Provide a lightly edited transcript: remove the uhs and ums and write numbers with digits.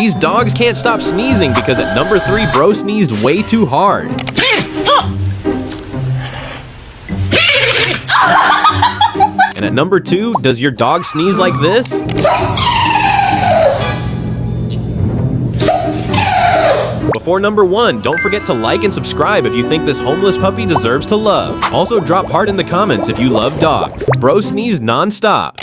These dogs can't stop sneezing because at number 3, bro sneezed way too hard. And at number 2, does your dog sneeze like this? Before number 1, don't forget to like and subscribe if you think this homeless puppy deserves to love. Also drop heart in the comments if you love dogs. Bro sneezed non-stop.